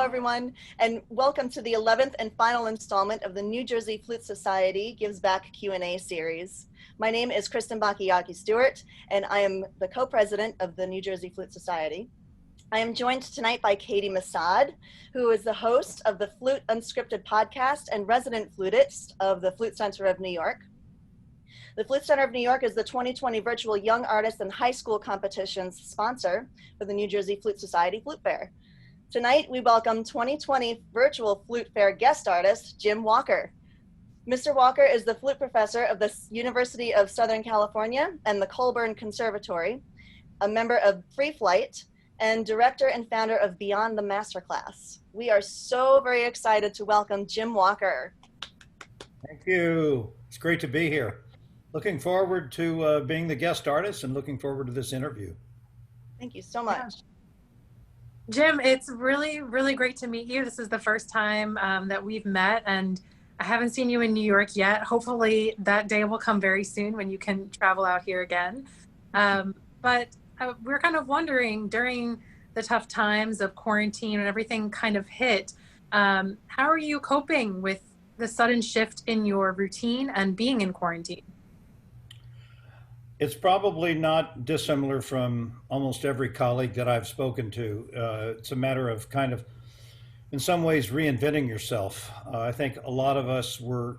everyone, and welcome to the 11th and final installment of the New Jersey Flute Society Gives Back Q&A series. My name is Kristin Bacchiocchi-Stewart, and I am the co-president of the New Jersey Flute Society. I am joined tonight by Caity Massoud, who is the host of the Flute Unscripted podcast and resident flutist of the Flute Center of New York. The Flute Center of New York is the 2020 Virtual Young Artist and High School Competitions sponsor for the New Jersey Flute Society Flute Fair. Tonight, we welcome 2020 Virtual Flute Fair guest artist, Jim Walker. Mr. Walker is the flute professor of the University of Southern California and the Colburn Conservatory, a member of Free Flight, and director and founder of Beyond the Masterclass. We are so very excited to welcome Jim Walker. Thank you. It's great to be here. Looking forward to being the guest artist and looking forward to this interview. Thank you so much. Jim, it's really, really great to meet you. This is the first time that we've met, and I haven't seen you in New York yet. Hopefully that day will come very soon when you can travel out here again. But we're kind of wondering, during the tough times of quarantine and everything kind of hit, how are you coping with the sudden shift in your routine and being in quarantine? It's probably not dissimilar from almost every colleague that I've spoken to. It's a matter of kind of, in some ways, reinventing yourself. I think a lot of us were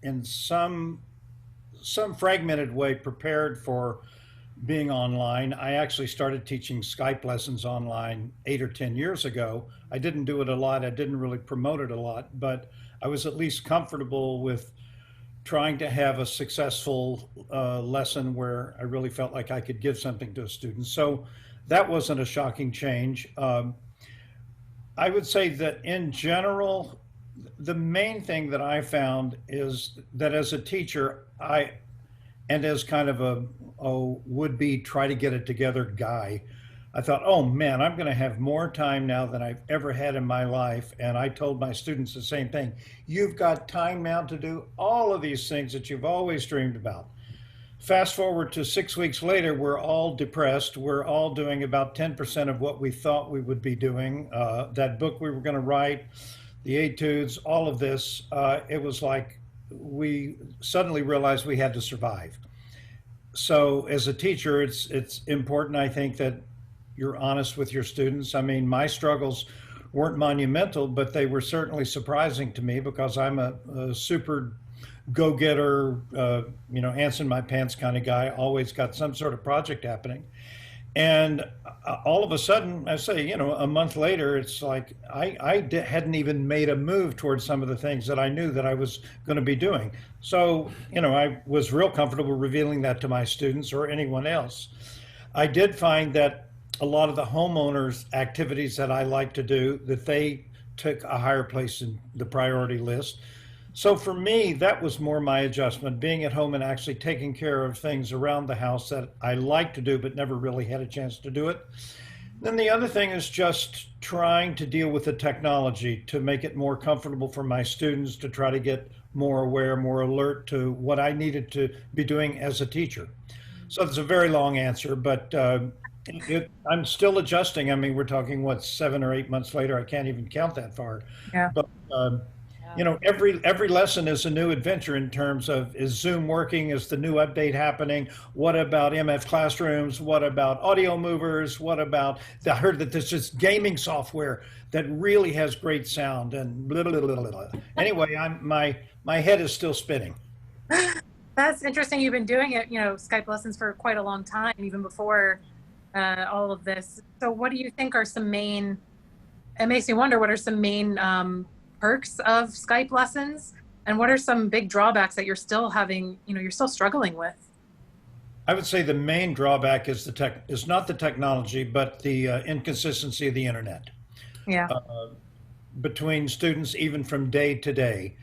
in some fragmented way prepared for being online. I actually started teaching Skype lessons online 8 or 10 years ago. I didn't do it a lot. I didn't really promote it a lot, but I was at least comfortable with trying to have a successful lesson where I really felt like I could give something to a student. So that wasn't a shocking change. I would say that in general, the main thing that I found is that as a teacher, and as kind of a would-be try to get it together guy, I thought, oh man, I'm gonna have more time now than I've ever had in my life. And I told my students the same thing. You've got time now to do all of these things that you've always dreamed about. Fast forward to 6 weeks later, we're all depressed. We're all doing about 10% of what we thought we would be doing. That book we were gonna write, the etudes, all of this, it was like we suddenly realized we had to survive. So as a teacher, it's important, I think, that you're honest with your students. I mean, my struggles weren't monumental, but they were certainly surprising to me because I'm a super go-getter, ants in my pants kind of guy, always got some sort of project happening. And all of a sudden, I say, a month later, it's like I hadn't even made a move towards some of the things that I knew that I was going to be doing. So, I was real comfortable revealing that to my students or anyone else. I did find that a lot of the homeowners' activities that I like to do, that they took a higher place in the priority list. So for me, that was more my adjustment, being at home and actually taking care of things around the house that I like to do, but never really had a chance to do it. Then the other thing is just trying to deal with the technology to make it more comfortable for my students, to try to get more aware, more alert to what I needed to be doing as a teacher. So it's a very long answer, but I'm still adjusting. I mean, we're talking, 7 or 8 months later? I can't even count that far. Yeah. But every lesson is a new adventure in terms of, is Zoom working? Is the new update happening? What about MF Classrooms? What about audio movers? What about, I heard that there's this gaming software that really has great sound and blah, blah, blah, blah, blah. Anyway, my head is still spinning. That's interesting. You've been doing it, Skype lessons for quite a long time, even before all of this. So what do you think are some main, it makes me wonder, what are some main perks of Skype lessons, and what are some big drawbacks that you're still having, you're still struggling with? I would say the main drawback is not the technology, but the inconsistency of the internet. Yeah. Between students, even from day to day.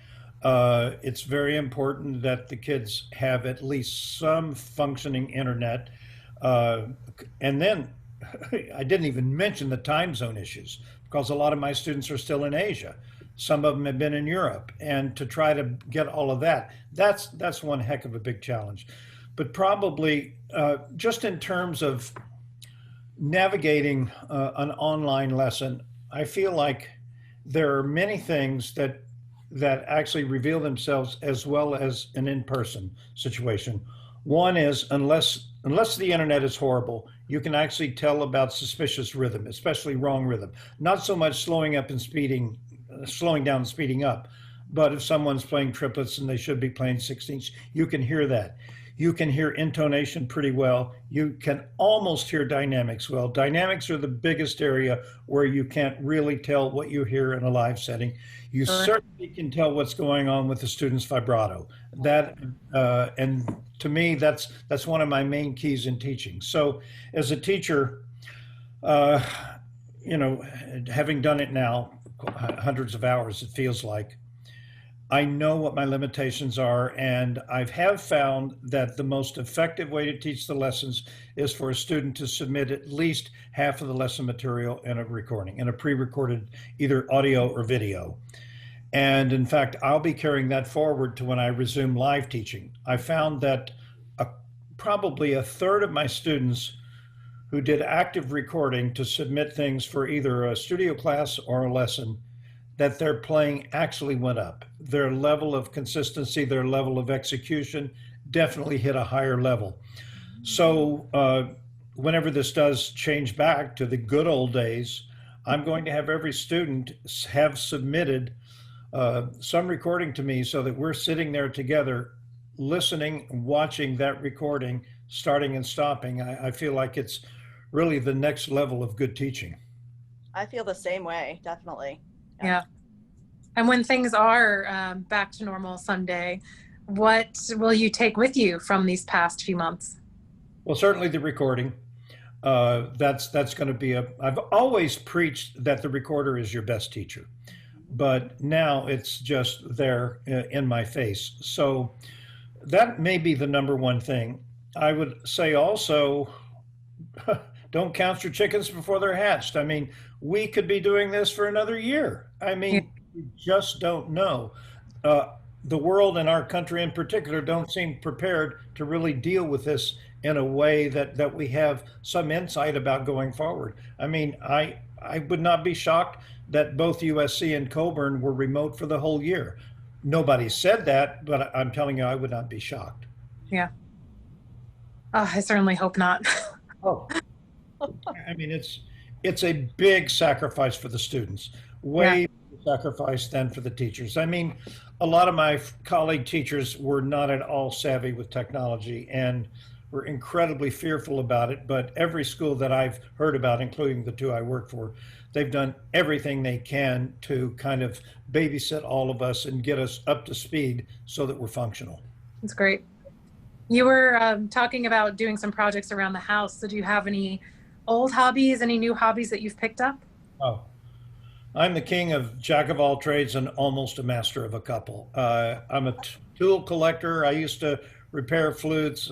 It's very important that the kids have at least some functioning internet. And then I didn't even mention the time zone issues, because a lot of my students are still in Asia. Some of them have been in Europe, and to try to get all of that, that's one heck of a big challenge. But probably just in terms of navigating an online lesson, I feel like there are many things that actually reveal themselves as well as an in-person situation. One is unless the internet is horrible, you can actually tell about suspicious rhythm, especially wrong rhythm. Not so much slowing down and speeding up, but if someone's playing triplets and they should be playing 16ths, you can hear that. You can hear intonation pretty well. You can almost hear dynamics well. Dynamics are the biggest area where you can't really tell what you hear in a live setting. You certainly can tell what's going on with the student's vibrato. And to me, that's one of my main keys in teaching. So as a teacher, having done it now, hundreds of hours, it feels like, I know what my limitations are, and I have found that the most effective way to teach the lessons is for a student to submit at least half of the lesson material in a recording, in a pre-recorded either audio or video. And in fact, I'll be carrying that forward to when I resume live teaching. I found that probably a third of my students who did active recording to submit things for either a studio class or a lesson, that their playing actually went up. Their level of consistency, their level of execution definitely hit a higher level. So whenever this does change back to the good old days, I'm going to have every student have submitted some recording to me so that we're sitting there together, listening, watching that recording, starting and stopping. I feel like it's really the next level of good teaching. I feel the same way, definitely. Yeah. And when things are back to normal someday, what will you take with you from these past few months? Well, certainly the recording. That's going to be I've always preached that the recorder is your best teacher, but now it's just there in my face. So that may be the number one thing. I would say also, don't count your chickens before they're hatched. I mean, we could be doing this for another year. I mean, we just don't know. The world and our country in particular don't seem prepared to really deal with this in a way that we have some insight about going forward. I mean, I would not be shocked that both USC and Coburn were remote for the whole year. Nobody said that, but I'm telling you, I would not be shocked. Yeah. Oh, I certainly hope not. Oh, I mean, it's a big sacrifice for the students, way bigger sacrifice than for the teachers. I mean, a lot of my colleague teachers were not at all savvy with technology and were incredibly fearful about it. But every school that I've heard about, including the two I work for, they've done everything they can to kind of babysit all of us and get us up to speed so that we're functional. That's great. You were talking about doing some projects around the house. So do you have any old hobbies, any new hobbies that you've picked up? Oh, I'm the king of jack of all trades and almost a master of a couple. I'm a tool collector. I used to repair flutes.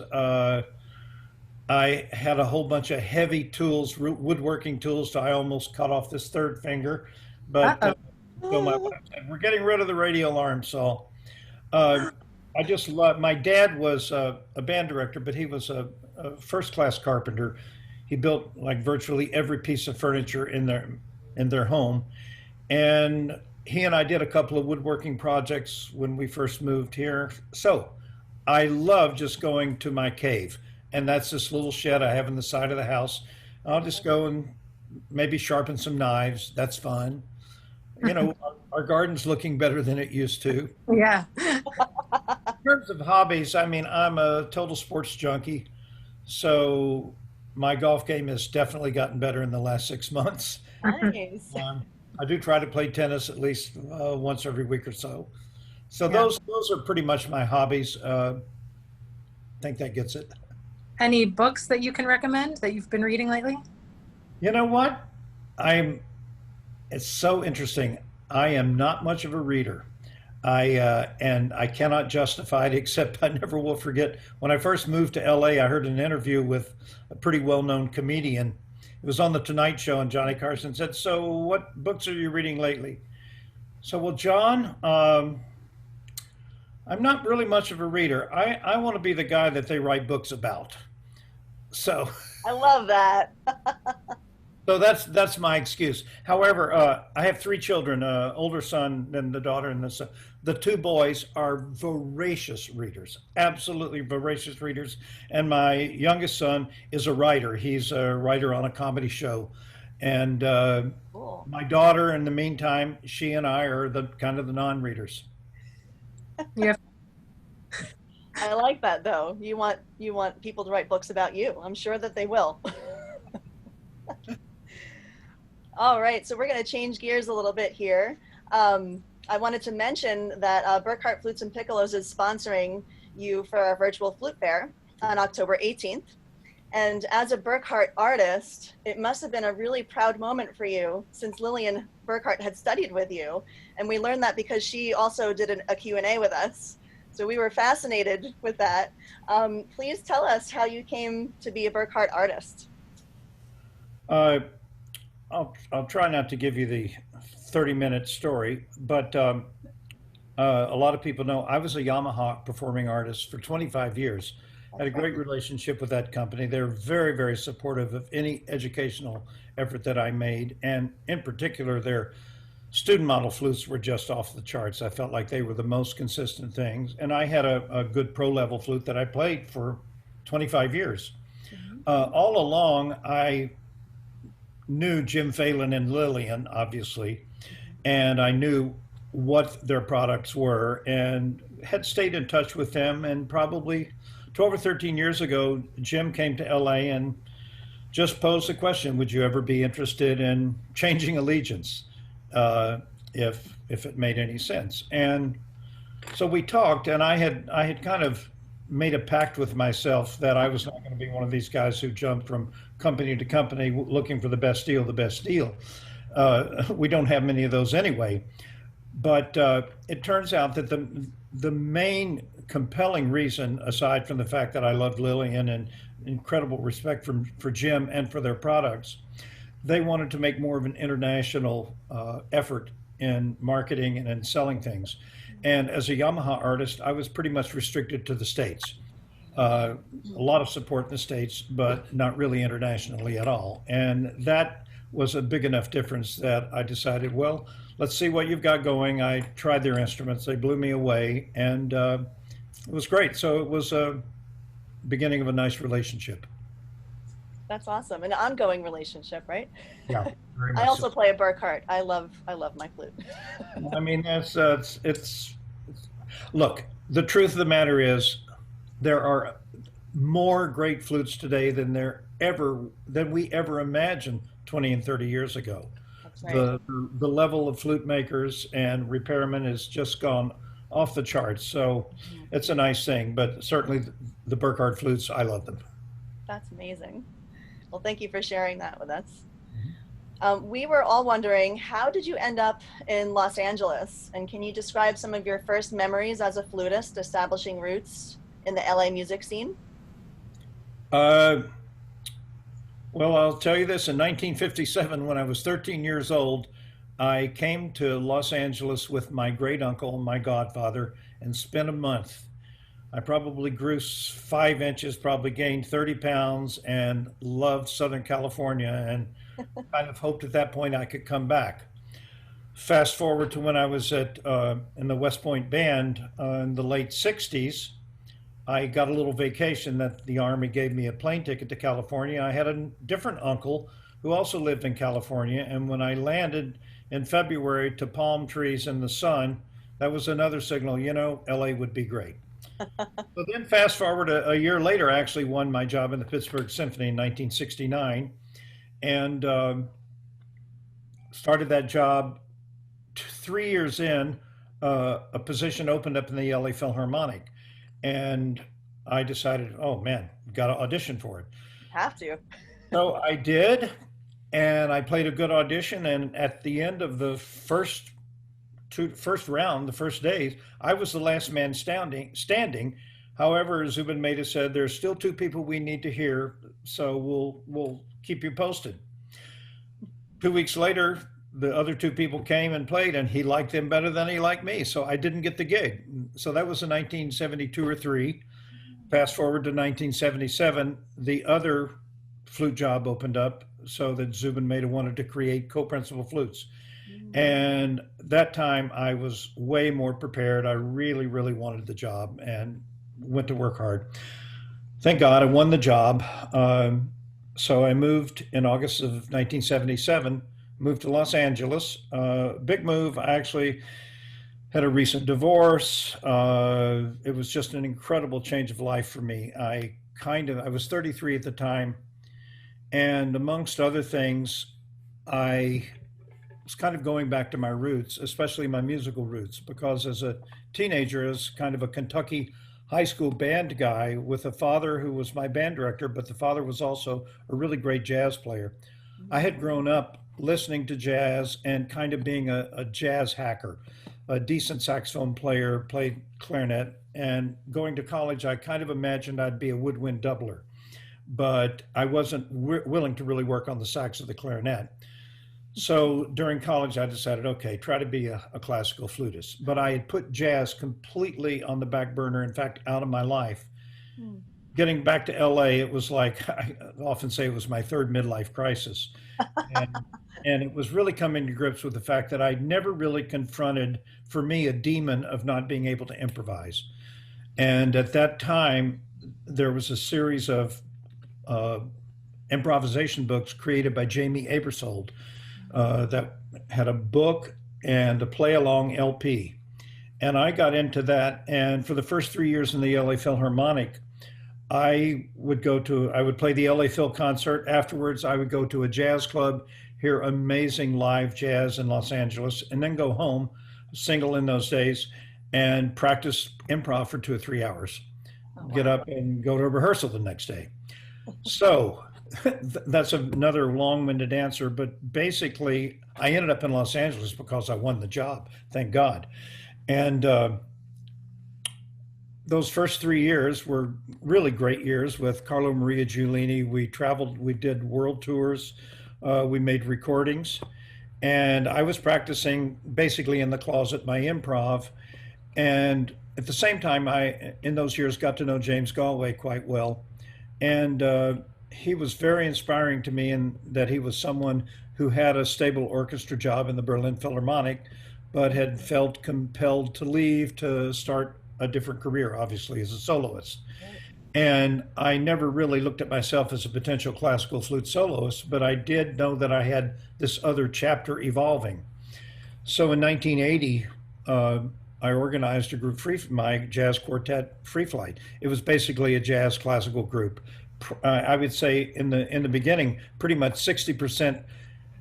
I had a whole bunch of heavy tools, woodworking tools, so I almost cut off this third finger. But so my wife said, we're getting rid of the radio alarm, so I just love. My dad was a band director, but he was a first-class carpenter. He built like virtually every piece of furniture in their home, and he and I did a couple of woodworking projects when we first moved here. So I love just going to my cave, and that's this little shed I have in the side of the house. I'll just go and maybe sharpen some knives. That's fun. You know, our garden's looking better than it used to. Yeah. In terms of hobbies, I mean, I'm a total sports junkie. So my golf game has definitely gotten better in the last 6 months. Nice. I do try to play tennis at least once every week or so. So those are pretty much my hobbies. I think that gets it. Any books that you can recommend that you've been reading lately? You know what? It's so interesting. I am not much of a reader. And I cannot justify it, except I never will forget. When I first moved to LA, I heard an interview with a pretty well-known comedian. It was on the Tonight Show, and Johnny Carson said, "So what books are you reading lately?" So, well, John, I'm not really much of a reader. I want to be the guy that they write books about. So I love that. So that's my excuse. However, I have three children, older son and the daughter and the son. The two boys are voracious readers, absolutely voracious readers. And my youngest son is a writer. He's a writer on a comedy show. And Cool. my daughter, in the meantime, she and I are the kind of the non-readers. Yeah. I like that though. You want people to write books about you. I'm sure that they will. All right, so we're going to change gears a little bit here. I wanted to mention that Burkert Flutes and Piccolos is sponsoring you for our virtual flute fair on October 18th. And as a Burkert artist, it must have been a really proud moment for you since Lillian Burkert had studied with you. And we learned that because she also did a Q&A with us. So we were fascinated with that. Please tell us how you came to be a Burkert artist. I'll try not to give you the 30-minute story, but a lot of people know I was a Yamaha performing artist for 25 years. I had a great relationship with that company. They're very, very supportive of any educational effort that I made. And in particular, their student model flutes were just off the charts. I felt like they were the most consistent things. And I had a good pro level flute that I played for 25 years. All along, I knew Jim Phelan and Lillian, obviously, and I knew what their products were and had stayed in touch with them. And probably 12 or 13 years ago, Jim came to LA and just posed the question, would you ever be interested in changing allegiance if it made any sense? And so we talked, and I had kind of made a pact with myself that I was not going to be one of these guys who jumped from company to company looking for the best deal, we don't have many of those anyway. But it turns out that the main compelling reason, aside from the fact that I loved Lillian and incredible respect for Jim and for their products, they wanted to make more of an international effort in marketing and in selling things. And as a Yamaha artist, I was pretty much restricted to the States. A lot of support in the States, but not really internationally at all. And that was a big enough difference that I decided, well, let's see what you've got going. I tried their instruments. They blew me away, and it was great. So it was a beginning of a nice relationship. That's awesome. An ongoing relationship, right? Yeah, very much I also so. play a Burkert. I love my flute. I mean, look, the truth of the matter is there are more great flutes today than we ever imagined 20 and 30 years ago. That's right. The level of flute makers and repairmen has just gone off the charts. So it's a nice thing, but certainly the Burkert flutes, I love them. That's amazing. Well, thank you for sharing that with us. We were all wondering, how did you end up in Los Angeles? And can you describe some of your first memories as a flutist establishing roots in the LA music scene? Well, I'll tell you this. In 1957, when I was 13 years old, I came to Los Angeles with my great uncle, my godfather, and spent a month. I probably grew 5 inches, probably gained 30 pounds, and loved Southern California, and kind of hoped at that point I could come back. Fast forward to when I was in the West Point Band in the late 60s. I got a little vacation that the Army gave me a plane ticket to California. I had a different uncle who also lived in California, and when I landed in February to palm trees in the sun, that was another signal, LA would be great. So then fast forward a year later, I actually won my job in the Pittsburgh Symphony in 1969, and started that job. 3 years in, a position opened up in the LA Philharmonic, and I decided, oh man, got to audition for it. Have to. So I did, and I played a good audition, and at the end of the first round, the first days, I was the last man standing. However, Zubin Mehta said, there's still 2 people we need to hear, so we'll keep you posted. 2 weeks later, the other 2 people came and played, and he liked them better than he liked me, so I didn't get the gig. So that was in 1972 or 3. Fast forward to 1977, the other flute job opened up. so that Zubin Mehta wanted to create co-principal flutes. And that time I was way more prepared. I really, really wanted the job and went to work hard. Thank God I won the job. So I moved in August of 1977, moved to Los Angeles. Big move. I actually had a recent divorce. It was just an incredible change of life for me. I was 33 at the time. And amongst other things, I was kind of going back to my roots, especially my musical roots, because as a teenager, as kind of a Kentucky high school band guy with a father who was my band director, but the father was also a really great jazz player. I had grown up listening to jazz and kind of being a jazz hacker, a decent saxophone player, played clarinet, and going to college, I kind of imagined I'd be a woodwind doubler, but I wasn't willing to really work on the sax or the clarinet. So during college, I decided, okay, try to be a classical flutist. But I had put jazz completely on the back burner, in fact, out of my life. Getting back to LA, it was like, I often say it was my third midlife crisis. And it was really coming to grips with the fact that I'd never really confronted, for me, a demon of not being able to improvise. And at that time, there was a series of improvisation books created by Jamie Aebersold, that had a book and a play along LP. And I got into that. And for the first 3 years in the LA Philharmonic, I would play the LA Phil concert. Afterwards, I would go to a jazz club, hear amazing live jazz in Los Angeles, and then go home, single in those days, and practice improv for 2 or 3 hours. Oh, wow. Get up and go to rehearsal the next day. So that's another long-winded answer, but basically I ended up in Los Angeles because I won the job, thank God. And those first 3 years were really great years with Carlo Maria Giulini. We traveled, we did world tours, we made recordings, and I was practicing basically in the closet my improv. And at the same time, I, in those years, got to know James Galway quite well. And he was very inspiring to me in that he was someone who had a stable orchestra job in the Berlin Philharmonic, but had felt compelled to leave to start a different career, obviously, as a soloist. And I never really looked at myself as a potential classical flute soloist, but I did know that I had this other chapter evolving. So in 1980, I organized a group, my jazz quartet, Free Flight. It was basically a jazz classical group. I would say in the beginning, pretty much 60%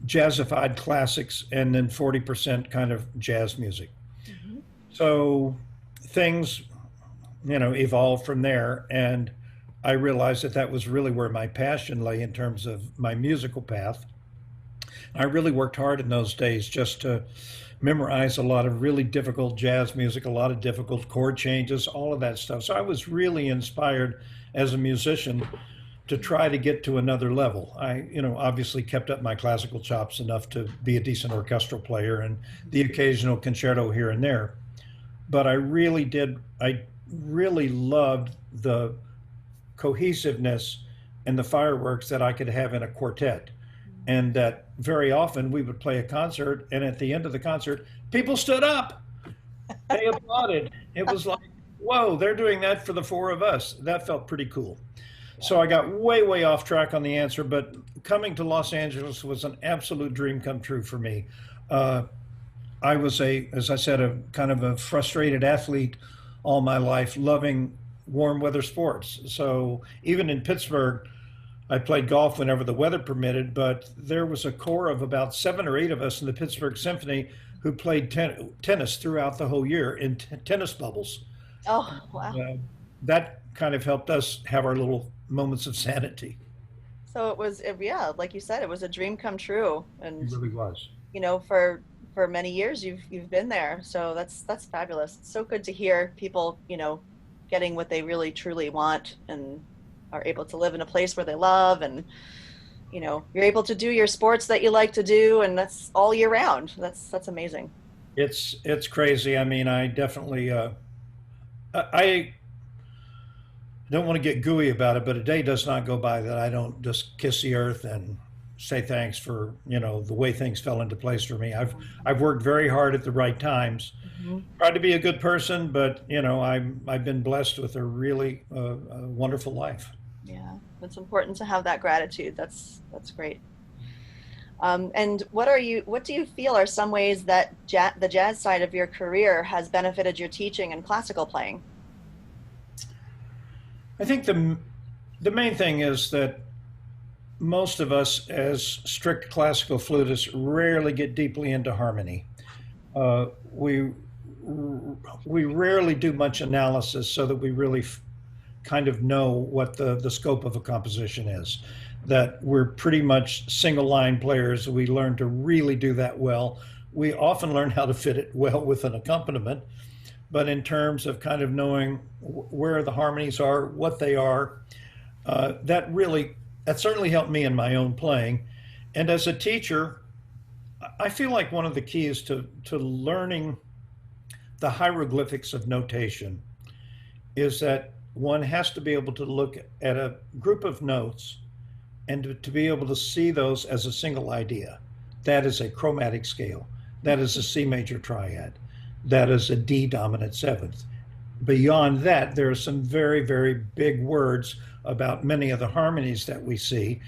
jazzified classics and then 40% kind of jazz music. Mm-hmm. So things, evolved from there. And I realized that that was really where my passion lay in terms of my musical path. I really worked hard in those days just to memorize a lot of really difficult jazz music, a lot of difficult chord changes, all of that stuff. So I was really inspired as a musician to try to get to another level. I, obviously kept up my classical chops enough to be a decent orchestral player and the occasional concerto here and there. But I really loved the cohesiveness and the fireworks that I could have in a quartet. And that very often we would play a concert, and at the end of the concert, people stood up. They applauded. It was like, whoa, they're doing that for the four of us. That felt pretty cool. So I got way, way off track on the answer, but coming to Los Angeles was an absolute dream come true for me. I was as I said, a kind of a frustrated athlete all my life, loving warm weather sports. So even in Pittsburgh, I played golf whenever the weather permitted, but there was a core of about 7 or 8 of us in the Pittsburgh Symphony who played tennis throughout the whole year in tennis bubbles. Oh, wow. That kind of helped us have our little moments of sanity. So it was, yeah, like you said, it was a dream come true. And it really was. For many years you've been there. So that's fabulous. It's so good to hear people, getting what they really truly want and are able to live in a place where they love, and you're able to do your sports that you like to do, and that's all year round. That's amazing. It's crazy. I mean, I definitely I don't want to get gooey about it, but a day does not go by that I don't just kiss the earth and say thanks for, the way things fell into place for me. I've worked very hard at the right times, tried to be a good person, but I've been blessed with a really wonderful life. Yeah, it's important to have that gratitude. That's great. And what do you feel are some ways that the jazz side of your career has benefited your teaching and classical playing? I think the main thing is that most of us as strict classical flutists rarely get deeply into harmony. We rarely do much analysis so that we really kind of know what the scope of a composition is. That we're pretty much single line players. We learn to really do that well. We often learn how to fit it well with an accompaniment, but in terms of kind of knowing where the harmonies are, what they are, that certainly helped me in my own playing. And as a teacher, I feel like one of the keys to learning the hieroglyphics of notation is that one has to be able to look at a group of notes and to be able to see those as a single idea. That is a chromatic scale. That is a C major triad. That is a D dominant seventh. Beyond that, there are some very, very big words about many of the harmonies that we see.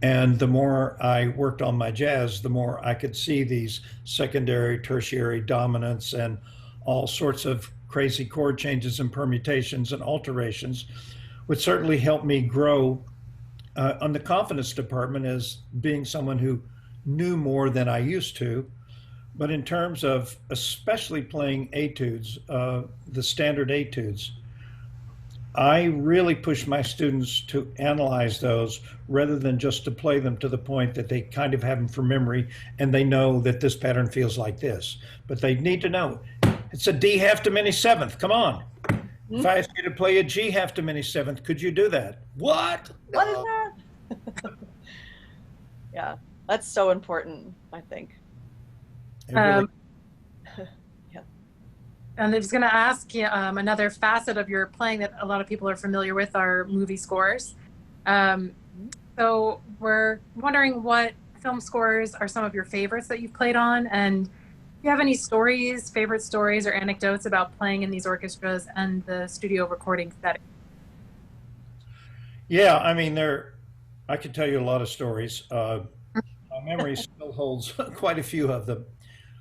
And the more I worked on my jazz, the more I could see these secondary, tertiary dominants and all sorts of crazy chord changes and permutations and alterations, which certainly helped me grow on the confidence department as being someone who knew more than I used to. But in terms of especially playing etudes, the standard etudes, I really push my students to analyze those rather than just to play them to the point that they kind of have them from memory and they know that this pattern feels like this. But they need to know it's a D half diminished seventh. Come on. If I asked you to play a G half diminished seventh, could you do that? What? What is that? Yeah, that's so important, I think. Really, Yeah. And I was going to ask you another facet of your playing that a lot of people are familiar with are movie scores. So we're wondering what film scores are some of your favorites that you've played on, and do you have any stories, favorite stories or anecdotes about playing in these orchestras and the studio recording setting? yeah, I mean, I could tell you a lot of stories. My memory still holds quite a few of them.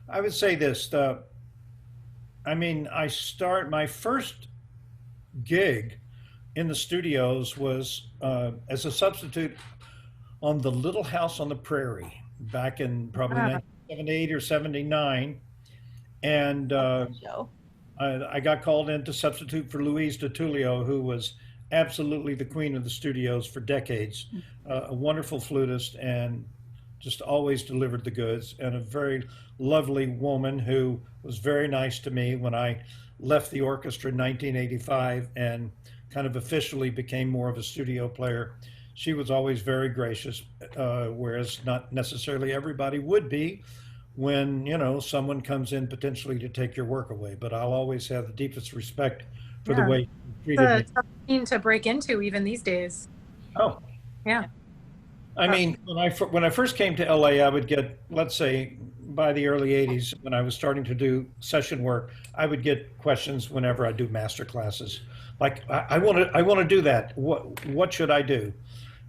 I would say this, my first gig in the studios was as a substitute on the Little House on the Prairie back in probably 1978 or 79. And I got called in to substitute for Louise DiTullio, who was absolutely the queen of the studios for decades, a wonderful flutist and just always delivered the goods, and a very lovely woman who was very nice to me when I left the orchestra in 1985 and kind of officially became more of a studio player. She was always very gracious, whereas not necessarily everybody would be when, someone comes in potentially to take your work away. But I'll always have the deepest respect for the way you treated me. It's a tough scene to break into even these days. Oh. Yeah. I mean, when I first came to LA, I would get, let's say, by the early 80s, when I was starting to do session work, I would get questions whenever I do master classes. Like, I want to do that. What should I do?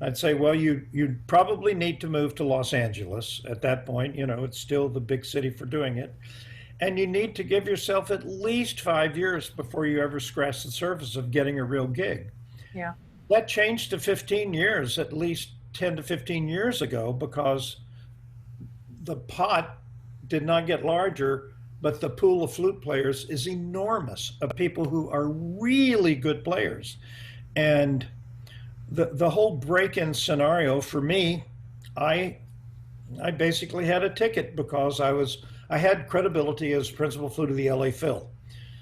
I'd say, well, you probably need to move to Los Angeles at that point. It's still the big city for doing it. And you need to give yourself at least 5 years before you ever scratch the surface of getting a real gig. Yeah. That changed to 15 years, at least 10 to 15 years ago, because the pot did not get larger, but the pool of flute players is enormous, of people who are really good players. And the whole break-in scenario for me, I basically had a ticket because I had credibility as principal flute of the LA Phil.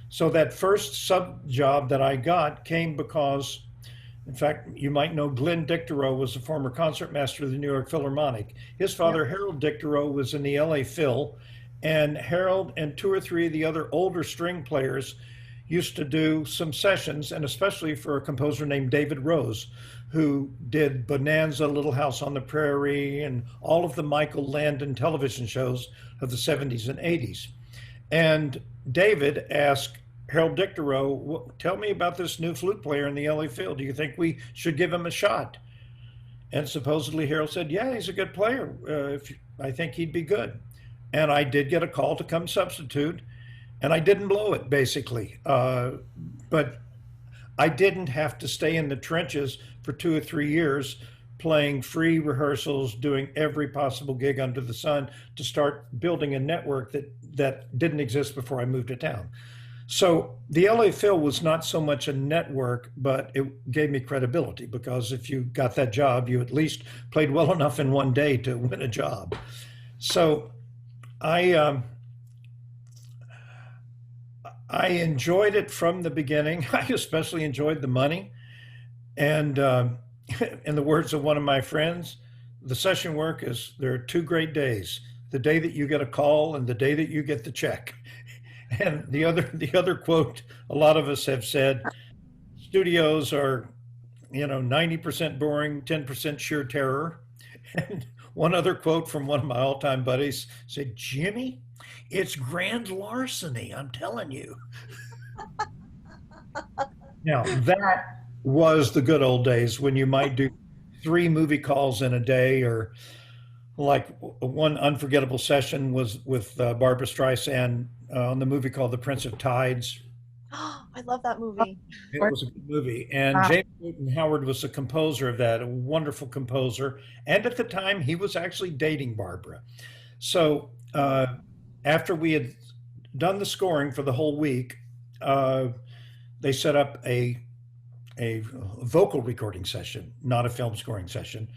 So that first sub job that I got came because, in fact, you might know Glenn Dicterow was the former concertmaster of the New York Philharmonic. His father, Harold Dicterow, was in the LA Phil, and Harold and 2 or 3 of the other older string players used to do some sessions, and especially for a composer named David Rose, who did Bonanza, Little House on the Prairie, and all of the Michael Landon television shows of the 70s and 80s. And David asked Harold Dicterow, tell me about this new flute player in the LA Phil. Do you think we should give him a shot? And supposedly Harold said, yeah, he's a good player. I think he'd be good. And I did get a call to come substitute, and I didn't blow it, basically. But I didn't have to stay in the trenches for 2 or 3 years playing free rehearsals, doing every possible gig under the sun to start building a network that didn't exist before I moved to town. So the LA Phil was not so much a network, but it gave me credibility, because if you got that job, you at least played well enough in one day to win a job. So I enjoyed it from the beginning. I especially enjoyed the money. And in the words of one of my friends, the session work is, there are 2 great days: the day that you get a call and the day that you get the check. And the other quote a lot of us have said, studios are, 90% boring, 10% sheer terror. And one other quote from one of my all-time buddies said, Jimmy, it's grand larceny, I'm telling you. Now, that was the good old days when you might do 3 movie calls in a day, or like one unforgettable session was with Barbra Streisand on the movie called The Prince of Tides. I love that movie. It was a good movie. And James Newton Howard was the composer of that, a wonderful composer. And at the time, he was actually dating Barbara. So after we had done the scoring for the whole week, they set up a vocal recording session, not a film scoring session,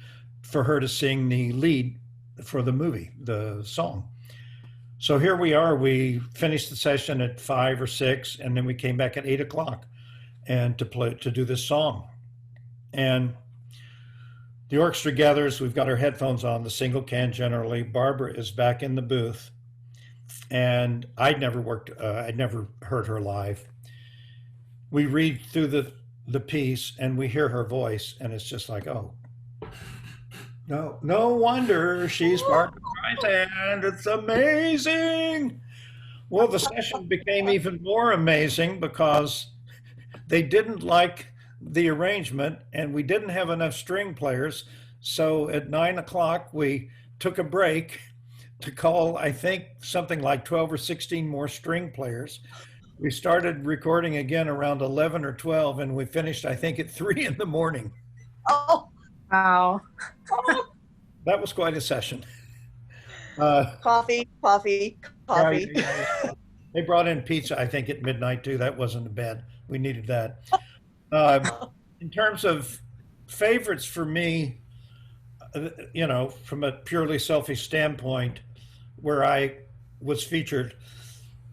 for her to sing the lead for the movie, the song. So here we are, we finished the session at 5 or 6, and then we came back at 8 o'clock and to do this song. And the orchestra gathers, we've got our headphones on, the single can generally. Barbara is back in the booth, and I'd never heard her live. We read through the piece and we hear her voice, and it's just like, oh, no wonder she's Barbra Streisand. It's amazing. Well, the session became even more amazing because they didn't like the arrangement and we didn't have enough string players. So at 9 o'clock, we took a break to call, I think, something like 12 or 16 more string players. We started recording again around 11 or 12, and we finished, I think, at 3 in the morning. Oh, wow. That was quite a session. Coffee. Yeah. They brought in pizza, I think, at midnight, too. That wasn't bad. We needed that. In terms of favorites for me, from a purely selfish standpoint, where I was featured,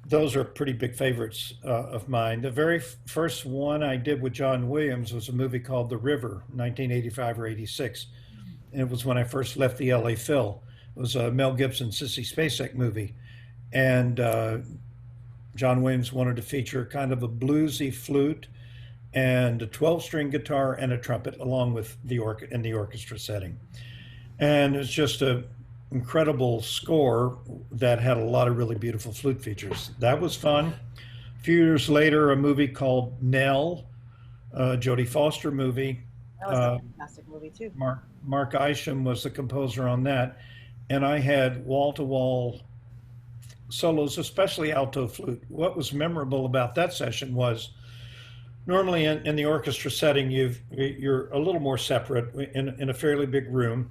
those are pretty big favorites of mine. The very first one I did with John Williams was a movie called The River, 1985 or 86. And it was when I first left the LA Phil. It was a Mel Gibson, Sissy Spacek movie. And John Williams wanted to feature kind of a bluesy flute and a 12-string guitar and a trumpet, along with in the orchestra setting. And it's just an incredible score that had a lot of really beautiful flute features. That was fun. A few years later, a movie called Nell, a Jodie Foster movie. That was a fantastic movie too. Mark Isham was the composer on that. And I had wall-to-wall solos, especially alto flute. What was memorable about that session was normally in the orchestra setting, you're a little more separate in a fairly big room.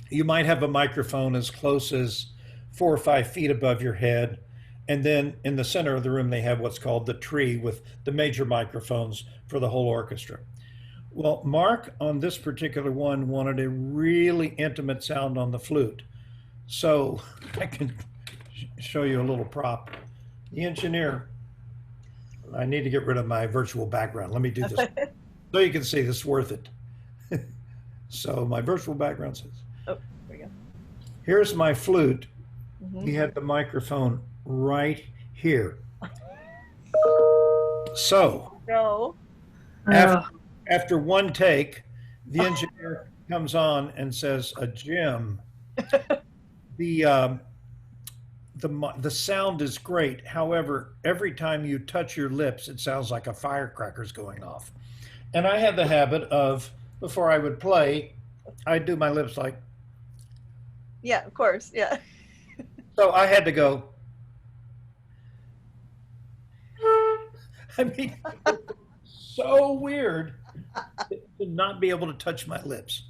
You might have a microphone as close as 4 or 5 feet above your head. And then in the center of the room, they have what's called the tree with the major microphones for the whole orchestra. Well, Mark on this particular one wanted a really intimate sound on the flute. So I can show you a little prop. The engineer, I need to get rid of my virtual background. Let me do this so you can see this is worth it. So my virtual background says, oh, there we go. Here's my flute. Mm-hmm. He had the microphone right here. So No. after one take, The engineer comes on and says, Jim, the sound is great. However, every time you touch your lips, it sounds like a firecracker's going off. And I had the habit of, before I would play, I'd do my lips like. Yeah, of course. Yeah. So I had to go. I mean, so weird to not be able to touch my lips.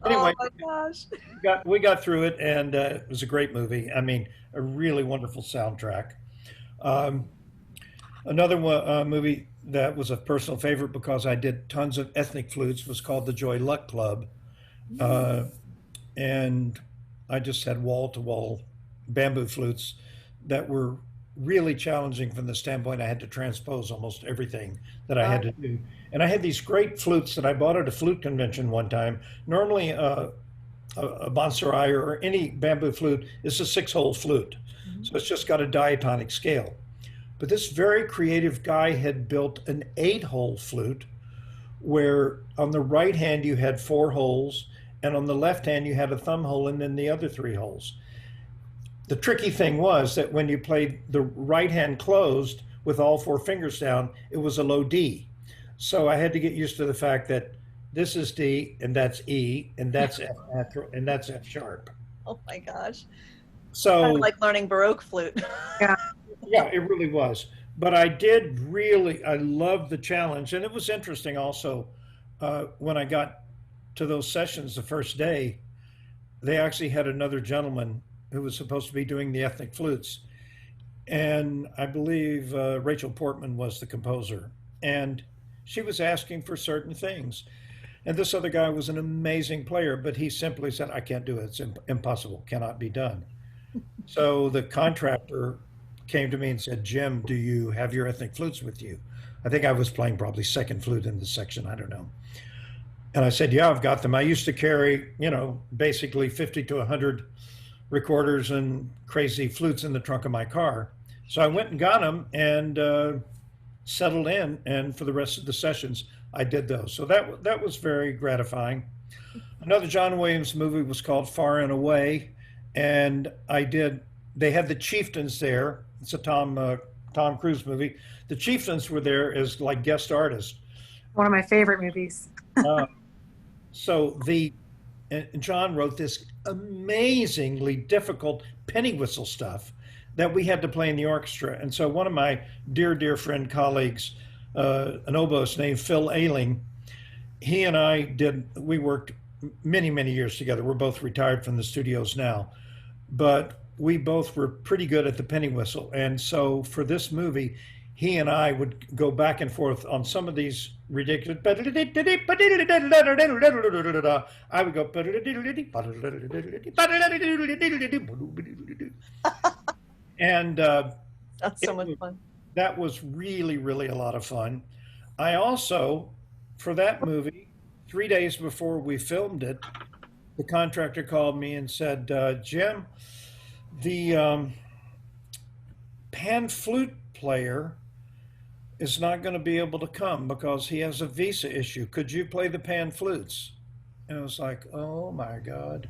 Anyway, oh my gosh. we got through it, and it was a great movie. I mean, a really wonderful soundtrack. Another movie that was a personal favorite because I did tons of ethnic flutes was called The Joy Luck Club. And I just had wall-to-wall bamboo flutes that were really challenging from the standpoint I had to transpose almost everything that I had to do. And I had these great flutes that I bought at a flute convention one time. Normally a bonsai or any bamboo flute is a 6-hole flute. So it's just got a diatonic scale. But this very creative guy had built an 8-hole flute where on the right hand you had 4 holes, and on the left hand you had a thumb hole and then the other 3 holes. The tricky thing was that when you played the right hand closed with all 4 fingers down, it was a low D. So I had to get used to the fact that this is D and that's E and that's F natural and that's F sharp. Oh my gosh. So kind of like learning Baroque flute. Yeah. Yeah, it really was. But I loved the challenge. And it was interesting also when I got to those sessions the first day, they actually had another gentleman who was supposed to be doing the ethnic flutes. And I believe Rachel Portman was the composer. And she was asking for certain things. And this other guy was an amazing player, but he simply said, I can't do it. It's impossible, cannot be done. So the contractor came to me and said, Jim, do you have your ethnic flutes with you? I think I was playing probably second flute in the section, I don't know. And I said, yeah, I've got them. I used to carry, basically 50 to 100 recorders and crazy flutes in the trunk of my car. So I went and got them and settled in. And for the rest of the sessions, I did those. So that was very gratifying. Another John Williams movie was called Far and Away. And they had the Chieftains there. It's a Tom Cruise movie. The Chieftains were there as like guest artists. One of my favorite movies. And John wrote this amazingly difficult penny whistle stuff that we had to play in the orchestra. And so one of my dear friend colleagues, an oboist named Phil Ayling, he and we worked many years together. We're both retired from the studios now, but we both were pretty good at the penny whistle. And so for this movie, he and I would go back and forth on some of these ridiculous. I would go. And that's so much fun. That was really a lot of fun. I also, for that movie, 3 days before we filmed it, the contractor called me and said, Jim, the pan flute player is not going to be able to come because he has a visa issue. Could you play the pan flutes? And I was like, oh my God.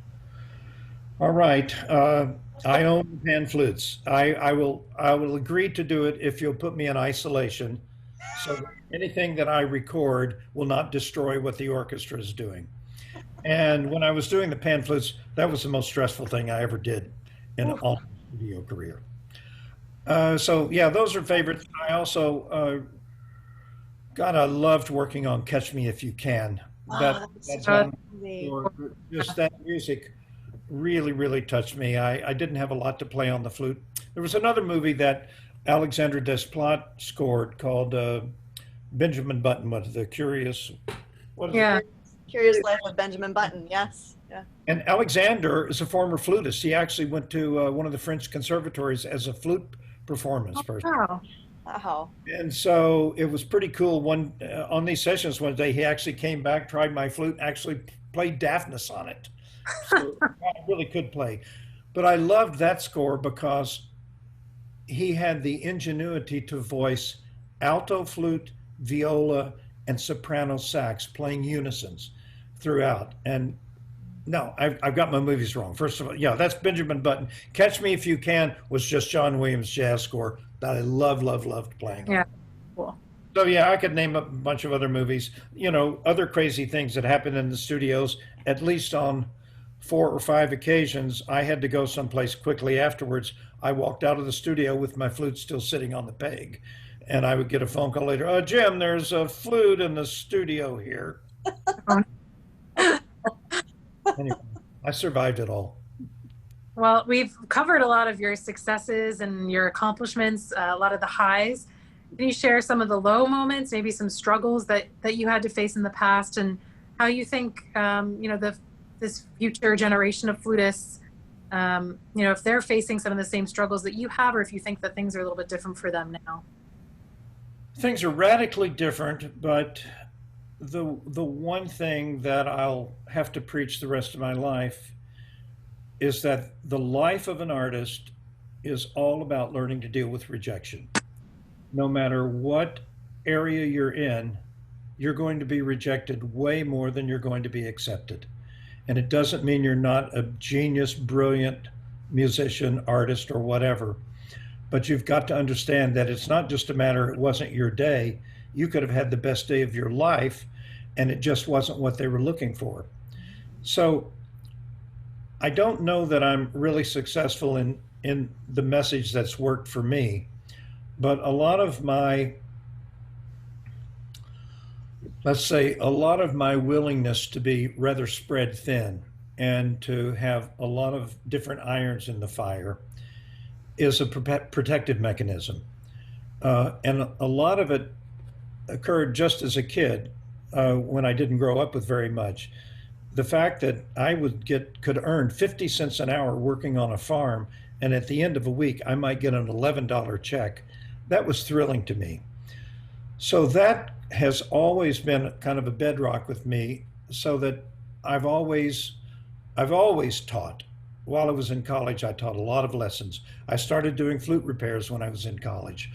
All right. I own pan flutes. I will agree to do it if you'll put me in isolation so that anything that I record will not destroy what the orchestra is doing. And when I was doing the pan flutes, that was the most stressful thing I ever did in all my studio career. So yeah, those are favorites. I also, I loved working on Catch Me If You Can. That's just that music really touched me. I didn't have a lot to play on the flute. There was another movie that Alexandre Desplat scored called Benjamin Button, the Curious. What is it? Curious Life of Benjamin Button. Yes. Yeah. And Alexander is a former flutist. He actually went to one of the French conservatories as a flute performance person. Wow. And so it was pretty cool. On these sessions one day, he actually came back, tried my flute, actually played Daphnis on it. So I really could play. But I loved that score because he had the ingenuity to voice alto flute, viola, and soprano sax playing unisons. throughout. And no, I've got my movies wrong. First of all, yeah, that's Benjamin Button. Catch Me If You Can was just John Williams' jazz score that I loved playing. Yeah, cool. So yeah, I could name a bunch of other movies, other crazy things that happened in the studios. At least on 4 or 5 occasions, I had to go someplace quickly afterwards. I walked out of the studio with my flute still sitting on the peg. And I would get a phone call later, oh, Jim, there's a flute in the studio here. Anyway, I survived it all. Well, we've covered a lot of your successes and your accomplishments, a lot of the highs. Can you share some of the low moments, maybe some struggles that you had to face in the past, and how you think, this future generation of flutists, if they're facing some of the same struggles that you have, or if you think that things are a little bit different for them now? Things are radically different, but the one thing that I'll have to preach the rest of my life is that the life of an artist is all about learning to deal with rejection. No matter what area you're in, you're going to be rejected way more than you're going to be accepted. And it doesn't mean you're not a genius, brilliant musician, artist, or whatever. But you've got to understand that it's not just a matter, it wasn't your day. You could have had the best day of your life, and it just wasn't what they were looking for. So I don't know that I'm really successful in the message that's worked for me, but a lot of my, let's say, a lot of my willingness to be rather spread thin and to have a lot of different irons in the fire is a protective mechanism. And a lot of it occurred just as a kid when I didn't grow up with very much. The fact that I could earn 50 cents an hour working on a farm, and at the end of a week, I might get an $11 check, that was thrilling to me. So that has always been kind of a bedrock with me, so that I've always taught. While I was in college, I taught a lot of lessons. I started doing flute repairs when I was in college.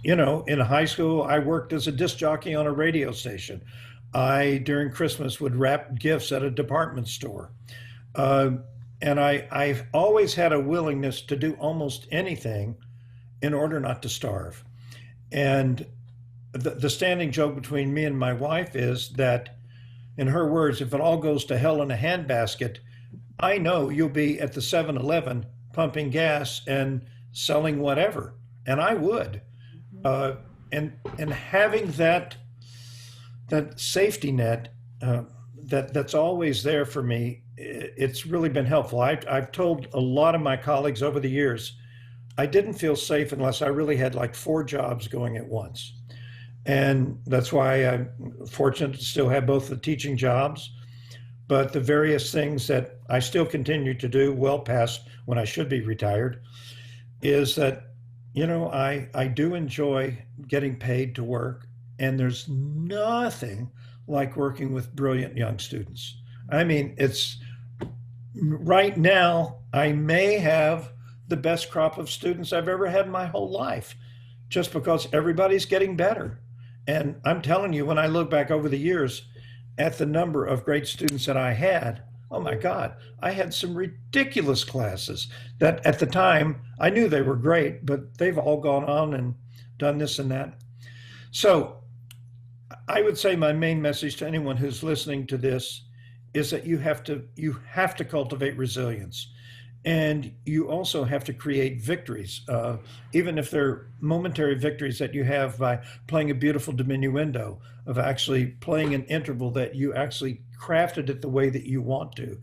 In high school, I worked as a disc jockey on a radio station. During Christmas, would wrap gifts at a department store. And I've always had a willingness to do almost anything in order not to starve. And the standing joke between me and my wife is that, in her words, if it all goes to hell in a handbasket, I know you'll be at the 7-Eleven pumping gas and selling whatever. And I would. And having that safety net that's always there for me, it's really been helpful. I've told a lot of my colleagues over the years, I didn't feel safe unless I really had like 4 jobs going at once. And that's why I'm fortunate to still have both the teaching jobs, but the various things that I still continue to do well past when I should be retired is that, I do enjoy getting paid to work, and there's nothing like working with brilliant young students. I mean, right now, I may have the best crop of students I've ever had in my whole life, just because everybody's getting better. And I'm telling you, when I look back over the years at the number of great students that I had, oh my God, I had some ridiculous classes that at the time I knew they were great, but they've all gone on and done this and that. So I would say my main message to anyone who's listening to this is that you have to cultivate resilience. And you also have to create victories, even if they're momentary victories that you have by playing a beautiful diminuendo, of actually playing an interval that you actually crafted it the way that you want to.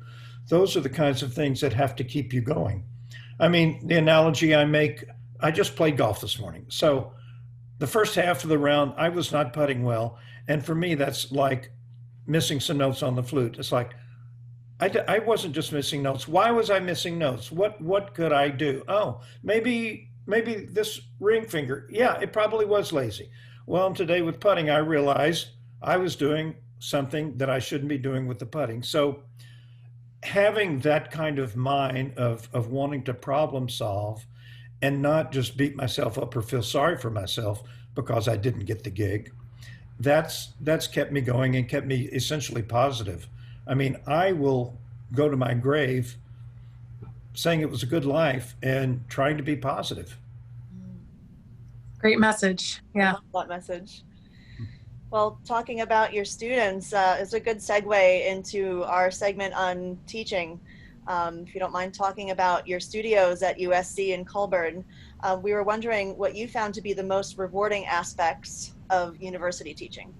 Those are the kinds of things that have to keep you going. I mean, the analogy I make, I just played golf this morning. So the first half of the round, I was not putting well. And for me, that's like missing some notes on the flute. It's like, I wasn't just missing notes. Why was I missing notes? What could I do? Oh, maybe this ring finger. Yeah, it probably was lazy. Well, today with putting, I realized I was doing something that I shouldn't be doing with the putting. So having that kind of mind of wanting to problem solve and not just beat myself up or feel sorry for myself because I didn't get the gig that's kept me going and kept me essentially positive. I mean, I will go to my grave saying it was a good life and trying to be positive. Great message. Yeah. That message. Well, talking about your students is a good segue into our segment on teaching. If you don't mind talking about your studios at USC in Colburn, we were wondering what you found to be the most rewarding aspects of university teaching.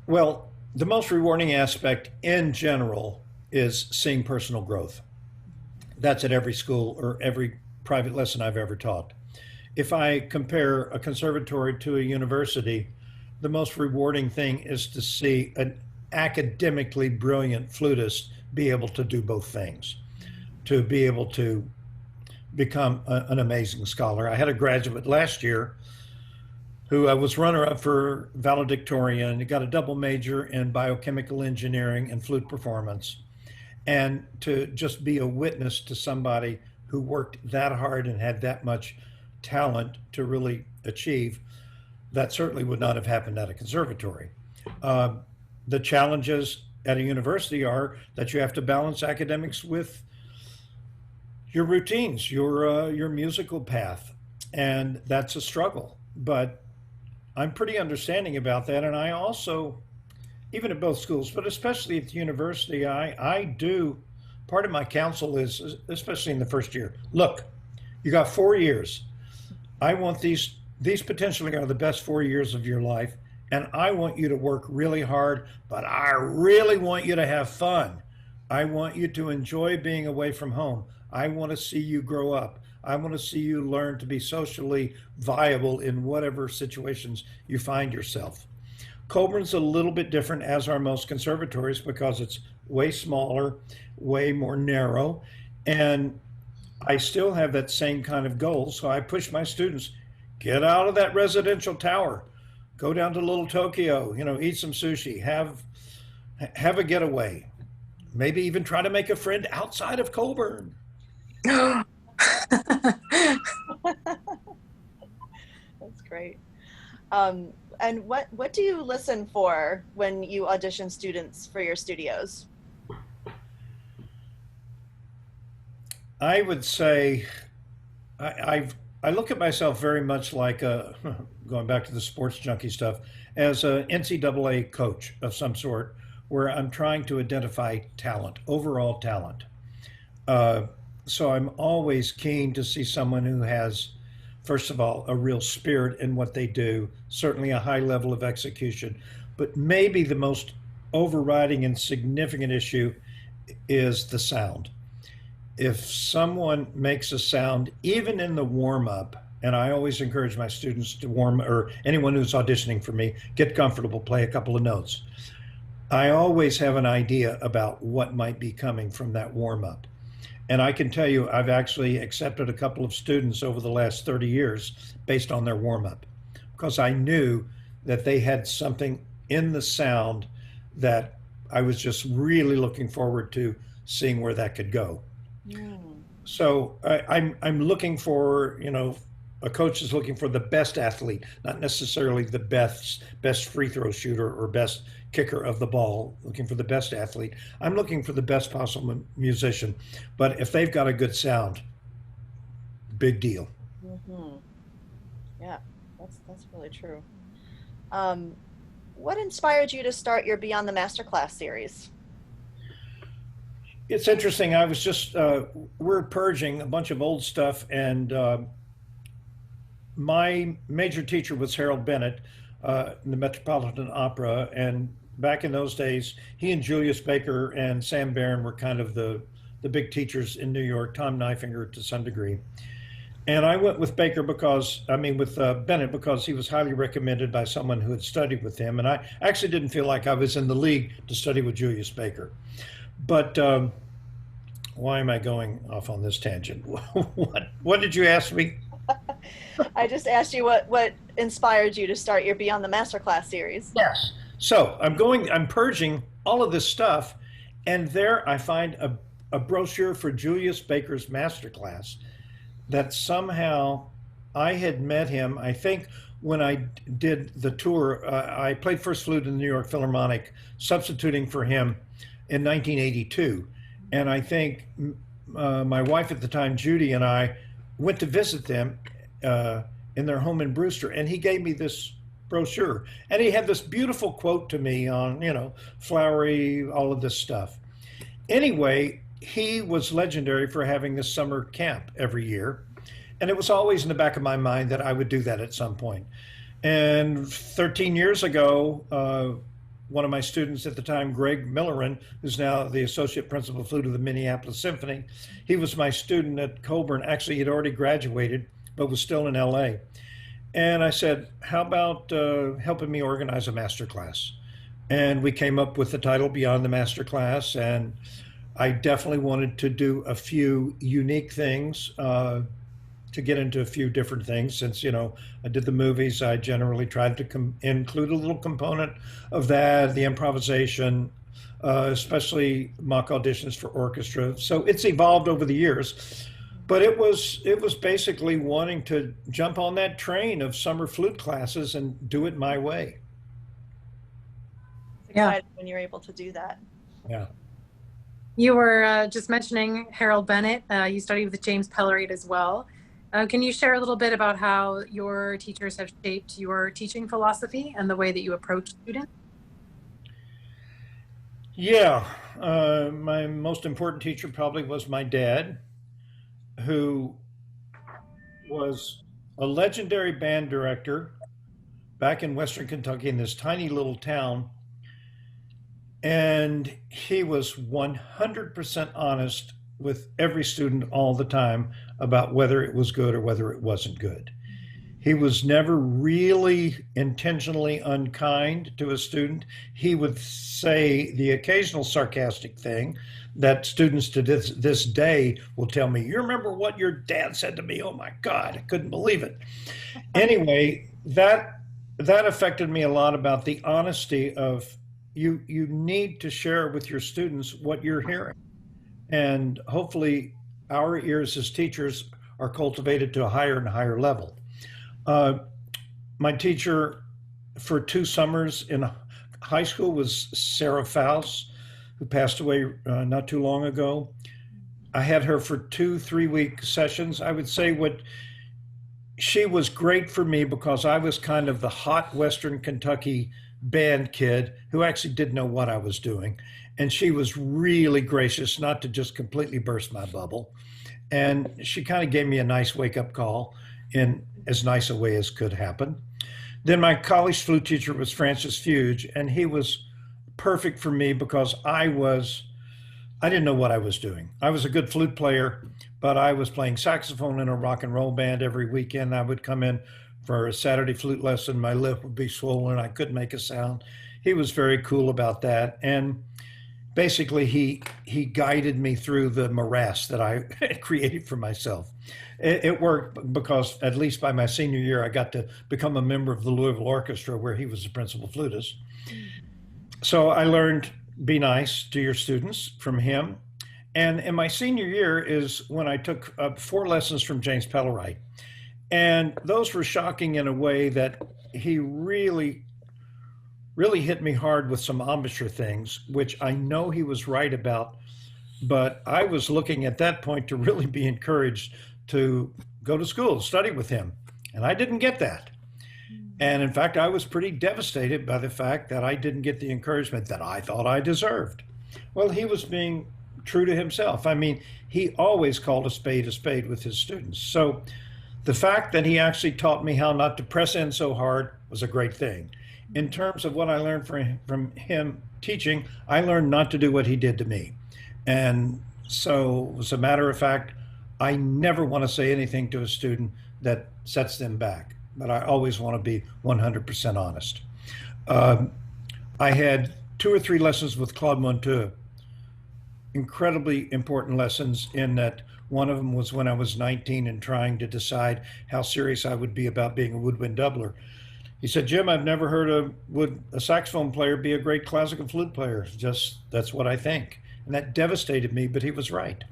Well, the most rewarding aspect in general is seeing personal growth. That's at every school or every private lesson I've ever taught. If I compare a conservatory to a university, the most rewarding thing is to see an academically brilliant flutist be able to do both things, to be able to become an amazing scholar. I had a graduate last year who was runner-up for valedictorian. He got a double major in biochemical engineering and flute performance. And to just be a witness to somebody who worked that hard and had that much talent to really achieve, that certainly would not have happened at a conservatory. The challenges at a university are that you have to balance academics with your routines, your musical path, and that's a struggle. But I'm pretty understanding about that, and I also, even at both schools, but especially at the university, I do, part of my counsel is, especially in the first year, look, you got 4 years. I want these potentially are the best 4 years of your life, and I want you to work really hard, but I really want you to have fun. I want you to enjoy being away from home. I want to see you grow up. I want to see you learn to be socially viable in whatever situations you find yourself. Colburn's a little bit different, as are most conservatories, because it's way smaller, way more narrow, and I still have that same kind of goal. So I push my students, get out of that residential tower, go down to Little Tokyo, eat some sushi, have a getaway, maybe even try to make a friend outside of Colburn. That's great. And what do you listen for when you audition students for your studios? I would say I look at myself very much like going back to the sports junkie stuff, as an NCAA coach of some sort, where I'm trying to identify talent, overall talent. So I'm always keen to see someone who has, first of all, a real spirit in what they do, certainly a high level of execution, but maybe the most overriding and significant issue is the sound. If someone makes a sound, even in the warm-up, and I always encourage my students to or anyone who's auditioning for me, get comfortable, play a couple of notes. I always have an idea about what might be coming from that warm-up. And I can tell you, I've actually accepted a couple of students over the last 30 years based on their warm-up, because I knew that they had something in the sound that I was just really looking forward to seeing where that could go. So I'm looking for, a coach is looking for the best athlete, not necessarily the best free throw shooter or best kicker of the ball, looking for the best athlete. I'm looking for the best possible musician, but if they've got a good sound, big deal. Mm-hmm. Yeah, that's really true. What inspired you to start your Beyond the Masterclass series? It's interesting. I was just, we're purging a bunch of old stuff, and my major teacher was Harold Bennett in the Metropolitan Opera, and back in those days, he and Julius Baker and Sam Barron were kind of the big teachers in New York, Tom Neifinger to some degree. And I went with Bennett because he was highly recommended by someone who had studied with him, and I actually didn't feel like I was in the league to study with Julius Baker. But why am I going off on this tangent? What did you ask me? I just asked you what inspired you to start your Beyond the Masterclass series. Yes. So I'm purging all of this stuff, and there I find a brochure for Julius Baker's masterclass that somehow I had met him, I think, when I did the tour, I played first flute in the New York Philharmonic, substituting for him in 1982. And I think my wife at the time, Judy, and I went to visit them in their home in Brewster, and he gave me this brochure. And he had this beautiful quote to me on, you know, flowery, all of this stuff. Anyway, he was legendary for having this summer camp every year. And it was always in the back of my mind that I would do that at some point. And 13 years ago, one of my students at the time, Greg Millerin, who's now the associate principal flute of the Minneapolis Symphony, he was my student at Coburn. Actually, he'd already graduated, but was still in LA. And I said, how about helping me organize a master class? And we came up with the title Beyond the Master Class. And I definitely wanted to do a few unique things, to get into a few different things. Since, you know, I did the movies, I generally tried to include a little component of that, the improvisation, especially mock auditions for orchestra. So it's evolved over the years, but it was basically wanting to jump on that train of summer flute classes and do it my way. It's exciting when you're able to do that. Yeah. You were just mentioning Harold Bennett. You studied with James Pellerate as well. Can you share a little bit about how your teachers have shaped your teaching philosophy and the way that you approach students? Yeah, my most important teacher probably was my dad, who was a legendary band director back in Western Kentucky in this tiny little town. And he was 100% honest with every student all the time about whether it was good or whether it wasn't good. He was never really intentionally unkind to a student. He would say the occasional sarcastic thing that students to this day will tell me, you remember what your dad said to me? Oh my God, I couldn't believe it. Anyway, that affected me a lot about the honesty of you need to share with your students what you're hearing. And hopefully our ears as teachers are cultivated to a higher and higher level. My teacher for 2 summers in high school was Sarah Faust, who passed away not too long ago. I had her for 2-3 week sessions. I would say she was great for me because I was kind of the hot Western Kentucky band kid who actually didn't know what I was doing. And she was really gracious not to just completely burst my bubble. And she kind of gave me a nice wake-up call in as nice a way as could happen. Then my college flute teacher was Francis Fuge, and he was perfect for me because I didn't know what I was doing. I was a good flute player, but I was playing saxophone in a rock and roll band every weekend. I would come in for a Saturday flute lesson. My lip would be swollen. I couldn't make a sound. He was very cool about that. And basically, he guided me through the morass that I created for myself. It worked because at least by my senior year, I got to become a member of the Louisville Orchestra where he was the principal flutist. So I learned be nice to your students from him. And in my senior year is when I took 4 lessons from James Pellerate. And those were shocking in a way that he really hit me hard with some embouchure things, which I know he was right about, but I was looking at that point to really be encouraged to go to school, study with him. And I didn't get that. And in fact, I was pretty devastated by the fact that I didn't get the encouragement that I thought I deserved. Well, he was being true to himself. I mean, he always called a spade with his students. So the fact that he actually taught me how not to press in so hard was a great thing. In terms of what I learned from him teaching, I learned not to do what he did to me. And so, as a matter of fact, I never want to say anything to a student that sets them back, but I always want to be 100% honest. I had 2 or 3 lessons with Claude Monteux, incredibly important lessons in that one of them was when I was 19 and trying to decide how serious I would be about being a woodwind doubler. He said, Jim, I've never heard a saxophone player be a great classical flute player. That's what I think. And that devastated me, but he was right.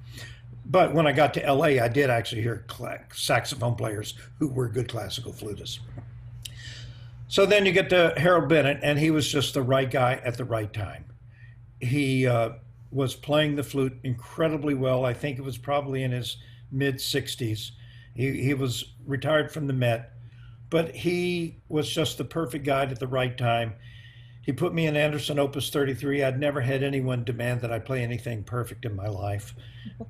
But when I got to LA, I did actually hear saxophone players who were good classical flutists. So then you get to Harold Bennett, and he was just the right guy at the right time. He was playing the flute incredibly well. I think it was probably in his mid 60s. He was retired from the Met, but he was just the perfect guy at the right time. He put me in Anderson Opus 33. I'd never had anyone demand that I play anything perfect in my life,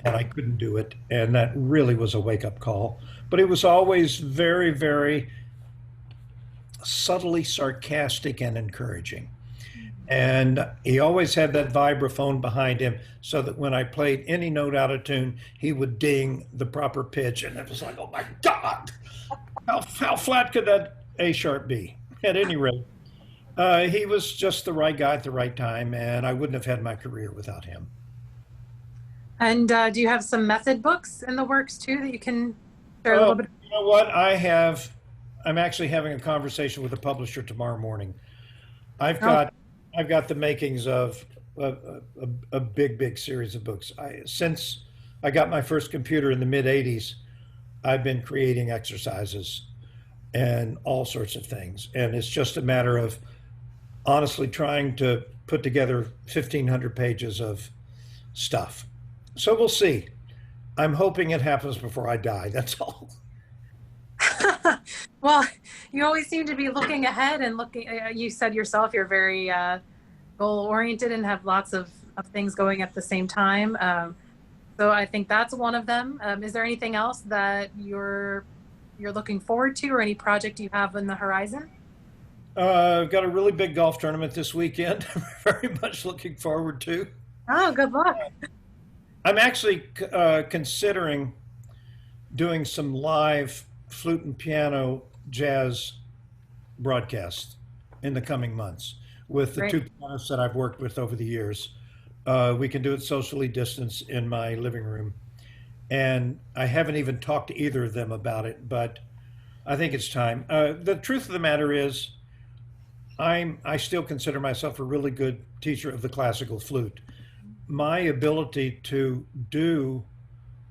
and I couldn't do it. And that really was a wake-up call. But it was always very, very subtly sarcastic and encouraging. And he always had that vibraphone behind him so that when I played any note out of tune, he would ding the proper pitch. And it was like, oh my God, how flat could that A sharp be? At any rate, he was just the right guy at the right time, and I wouldn't have had my career without him. And do you have some method books in the works too that you can share a little bit? You know what? I'm actually having a conversation with a publisher tomorrow morning. I've got the makings of a big series of books. Since I got my first computer in the mid 80s, I've been creating exercises and all sorts of things. And it's just a matter of honestly trying to put together 1,500 pages of stuff. So we'll see. I'm hoping it happens before I die. That's all. Well, you always seem to be looking ahead and looking, you said yourself, you're very goal oriented and have lots of things going at the same time. So I think that's one of them. Is there anything else that you're looking forward to, or any project you have on the horizon? I've got a really big golf tournament this weekend. I'm very much looking forward to. Oh, good luck. I'm actually considering doing some live flute and piano jazz broadcasts in the coming months with the two pianists that I've worked with over the years. We can do it socially distanced in my living room. And I haven't even talked to either of them about it, but I think it's time. The truth of the matter is, I still consider myself a really good teacher of the classical flute. My ability to do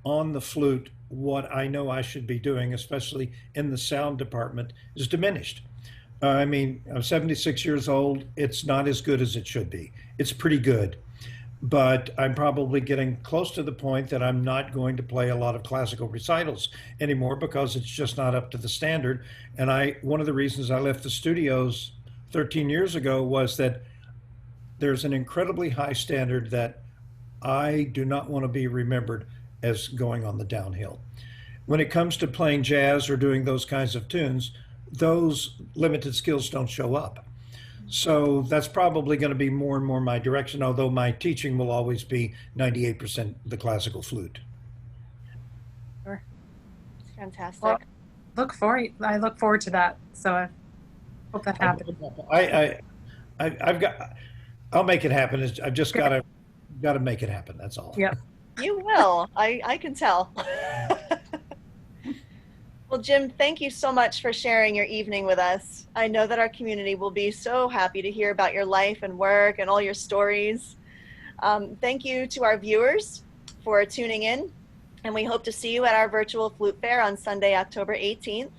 on the flute what I know I should be doing, especially in the sound department, is diminished. I mean, I'm 76 years old. It's not as good as it should be. It's pretty good, but I'm probably getting close to the point that I'm not going to play a lot of classical recitals anymore because it's just not up to the standard. And one of the reasons I left the studios 13 years ago was that there's an incredibly high standard that I do not want to be remembered as going on the downhill. When it comes to playing jazz or doing those kinds of tunes, those limited skills don't show up. So that's probably going to be more and more my direction, although my teaching will always be 98% the classical flute. Sure. Fantastic. Well, I look forward to that. So I hope that happens. I'll make it happen. I've just got to make it happen. That's all. Yeah. You will. I can tell. Well, Jim, thank you so much for sharing your evening with us. I know that our community will be so happy to hear about your life and work and all your stories. Thank you to our viewers for tuning in, and we hope to see you at our virtual flute fair on Sunday, October 18th.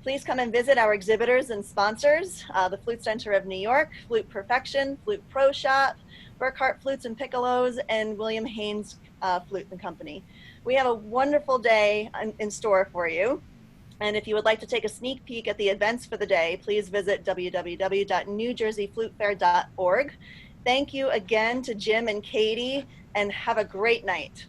Please come and visit our exhibitors and sponsors, the Flute Center of New York, Flute Perfection, Flute Pro Shop, Burkert Flutes and Piccolos, and William Haynes Flute and Company. We have a wonderful day in store for you. And if you would like to take a sneak peek at the events for the day, please visit www.newjerseyflutefair.org. Thank you again to Jim and Caity, and have a great night.